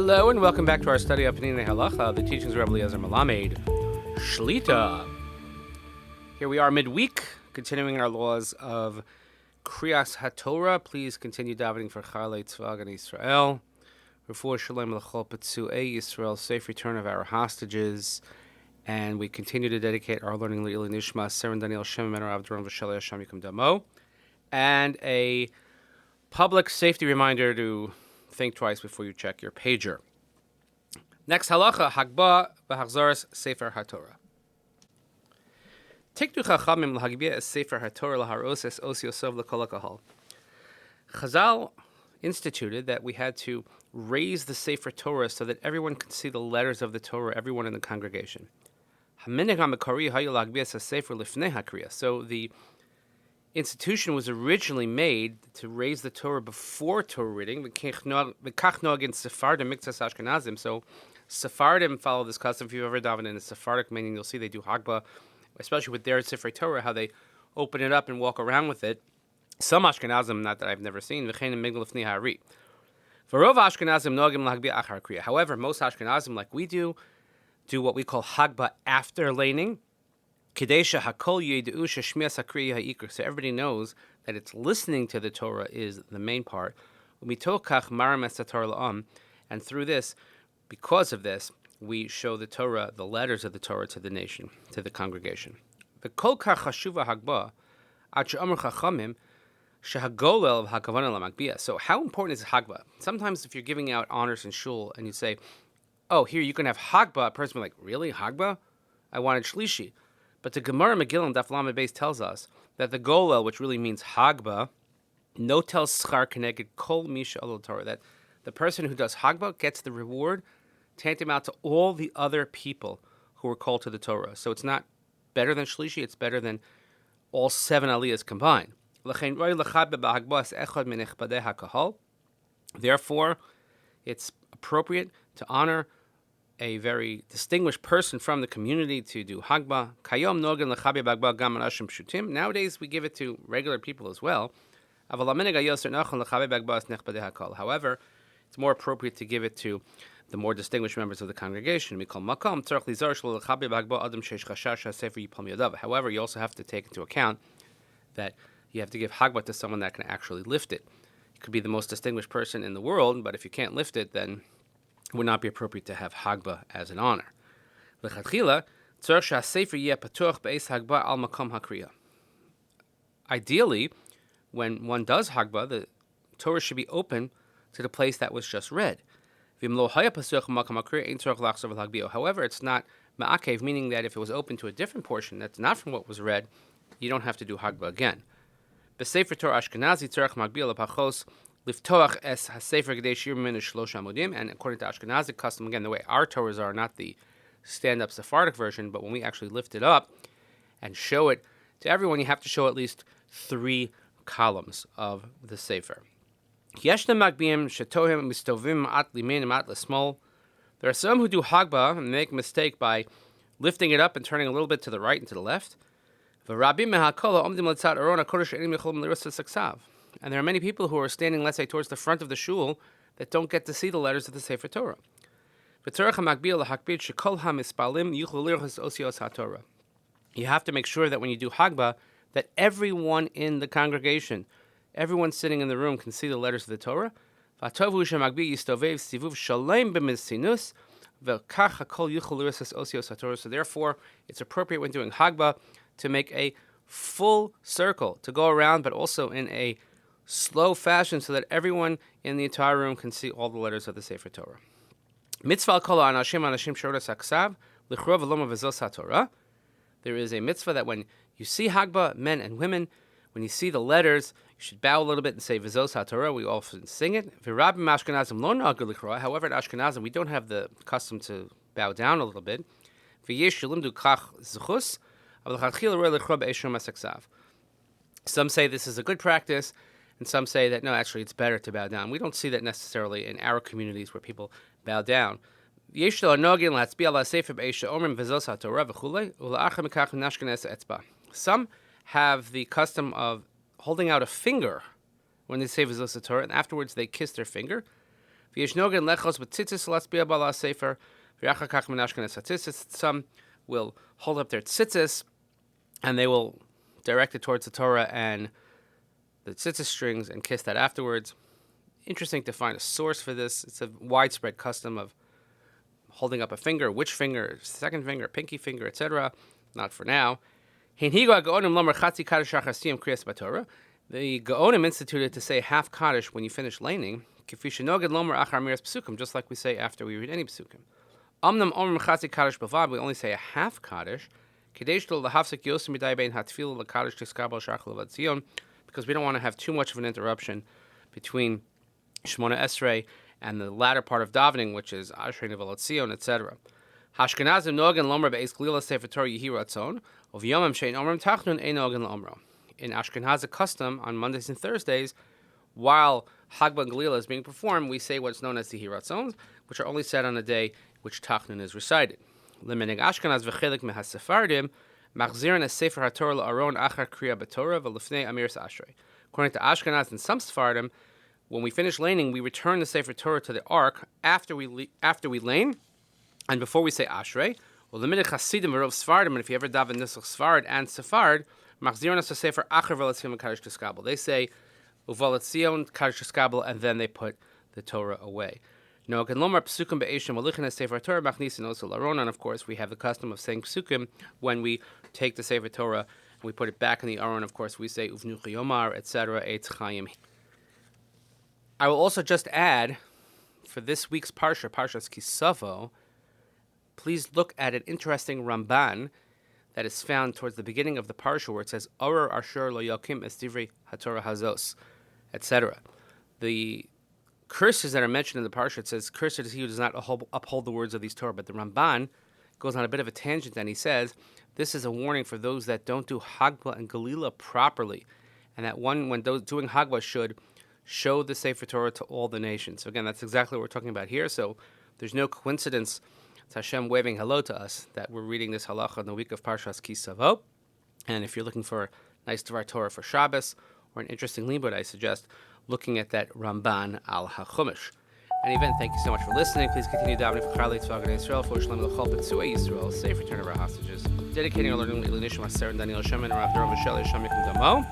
Hello and welcome back to our study of Peninei Halacha, the teachings of Rabbi Eliezer Melamed, Shlita. Here we are midweek, continuing our laws of Kriyas HaTorah. Please continue davening for Chalei Tzvah and Israel. Refuah Shalom L'chol Petzuei Yisrael, safe return of our hostages. And we continue to dedicate our learning L'ili Nishmat, Seren Daniel Shem Ben Rav Doron V'Shalei Hashem Yikum Damo. And a public safety reminder to think twice before you check your pager. Next halacha, Hagbah v'Hachzaras Sefer HaTorah. Tiktu Chachamim l'Hagbah es Sefer HaTorah l'Haros es Os Yosef l'Kol HaKahal. Chazal instituted that we had to raise the Sefer Torah so that everyone could see the letters of the Torah, everyone in the congregation. Haminig HaMekari hayu l'Hagbah es Sefer lifnei HaKriya. So the institution was originally made to raise the Torah before Torah reading. V'kach nog in Sephardim Miktzas Ashkenazim. So Sephardim follow this custom. If you've ever davened in a Sephardic meaning, you'll see they do Hagbah, especially with their Sefer Torah, how they open it up and walk around with it. Some Ashkenazim, not that I've never seen, V'chein migdal lifnei ha'ari. V'rov Ashkenazim nogim l'Hagbah achar kriya. However, most Ashkenazim, like we do what we call Hagbah after laning. So everybody knows that it's listening to the Torah is the main part. And through this, because of this, we show the Torah, the letters of the Torah to the nation, to the congregation. So how important is Hagbah? Sometimes if you're giving out honors in shul and you say, oh, here you can have Hagbah, a person will be like, really, Hagbah? I wanted Shlishi. But the Gemara Megillah Daf Lamed Beis tells us that the Golel, which really means Hagbah, no tel schar keneged kol misha alol Torah, that the person who does Hagbah gets the reward tantamount to all the other people who were called to the Torah. So it's not better than Shlishi, it's better than all 7 aliyahs combined. Therefore, it's appropriate to honor a very distinguished person from the community to do Hagbah. Nowadays, we give it to regular people as well. However, it's more appropriate to give it to the more distinguished members of the congregation. However, you also have to take into account that you have to give Hagbah to someone that can actually lift it. It could be the most distinguished person in the world, but if you can't lift it, then it would not be appropriate to have Hagbah as an honor. Ideally, when one does Hagbah, the Torah should be open to the place that was just read. However, it's not ma'akev, meaning that if it was open to a different portion that's not from what was read, you don't have to do Hagbah again. B'Sefer Torah Ashkenazi tzarech magbil l'pachos liftoach es hasefer gedei shir min shlosh amudim, and according to Ashkenazic custom, again, the way our Torahs are, not the stand-up Sephardic version, but when we actually lift it up and show it to everyone, you have to show at least 3 columns of the Sefer. There are some who do Hagbah and make a mistake by lifting it up and turning a little bit to the right and to the left. And there are many people who are standing, let's say, towards the front of the shul that don't get to see the letters of the Sefer Torah. You have to make sure that when you do Hagbah, that everyone in the congregation, everyone sitting in the room can see the letters of the Torah. So therefore, it's appropriate when doing Hagbah to make a full circle, to go around, but also in a slow fashion so that everyone in the entire room can see all the letters of the Sefer Torah. There is a mitzvah that when you see Hagbah, men and women, when you see the letters, you should bow a little bit and say V'zos HaTorah. We often sing it. However, at Ashkenazim, we don't have the custom to bow down a little bit. Some say this is a good practice, and some say that no, actually it's better to bow down. We don't see that necessarily in our communities where people bow down. Some have the custom of holding out a finger when they say V'zos HaTorah, and afterwards they kiss their finger. V'yeshnogen lechos b'tzitzis latzbiya b'ala sefer. V'yachar kach min Ashkenaz hatzitzis. Some will hold up their tzitzis, and they will direct it towards the Torah and the tzitzis strings and kiss that afterwards. Interesting to find a source for this. It's a widespread custom of holding up a finger, which finger, second finger, pinky finger, etc. Not for now. The Gaonim instituted to say half Kaddish when you finish laning, just like we say after we read any psukim. We only say a half Kaddish, because we don't want to have too much of an interruption between Shmona Esrei and the latter part of davening, which is Ashrei Nevelot Zion, etc. Hashkenazim nogan lomer be'ez glila sefer Torah yehi ratzon, of yomim shein omrim tachnun ein nogan lomro. In Ashkenazi custom, on Mondays and Thursdays, while Hagbah and Galila is being performed, we say what's known as the Hiratzons, which are only said on a day which Tachnun is recited. L'menig Ashkenaz v'chelik mehas-Sephardim, machzirin es sefer HaTorah la'aron achar kriya b'Torah v'lifnei amiris Ashrei. According to Ashkenaz and some Sephardim, when we finish laning, we return the sefer Torah to the ark after we lane, and before we say Ashrei. Well, l'menig Chasidim v'rov Sephardim, and if you ever daven Nusach Sfarad and Sephard, machzirin es sefer achar v'latzion v'kadosh t'skabel. They say Uvalatzion, Kaddish Skabel, and then they put the Torah away. No, and of course, we have the custom of saying psukim when we take the Sefer Torah and we put it back in the Aron. Of course, we say Uvnuchi Yomar, etc. Eitz Chaim. I will also just add, for this week's Parsha, Parshas Kisavo, please look at an interesting Ramban that is found towards the beginning of the Parsha, where it says, Oror Asher Lo Yakim Es Divrei HaTorah Hazos, etc. The curses that are mentioned in the Parsha, it says, cursed is he who does not uphold the words of these Torah. But the Ramban goes on a bit of a tangent, and he says, this is a warning for those that don't do Hagbah and Galila properly, and that when those doing Hagbah should show the Sefer Torah to all the nations. So again, that's exactly what we're talking about here. So there's no coincidence. It's Hashem waving hello to us that we're reading this halacha in the week of Parshas Kisavo. And if you're looking for a nice Dvar Torah for Shabbos or an interesting libud, I suggest looking at that Ramban al HaChumash. And even, thank you so much for listening. Please continue davening for Chayalei Tzva Haganah Yisrael, for Shalom L'chol B'Tzuei Yisrael, safe return of our hostages. Dedicating our learning to Nishmat Sarah and Daniel Shem and Rav Dora Michelle Yisham Yikum Damo.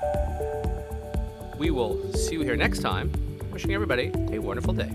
We will see you here next time. Wishing everybody a wonderful day.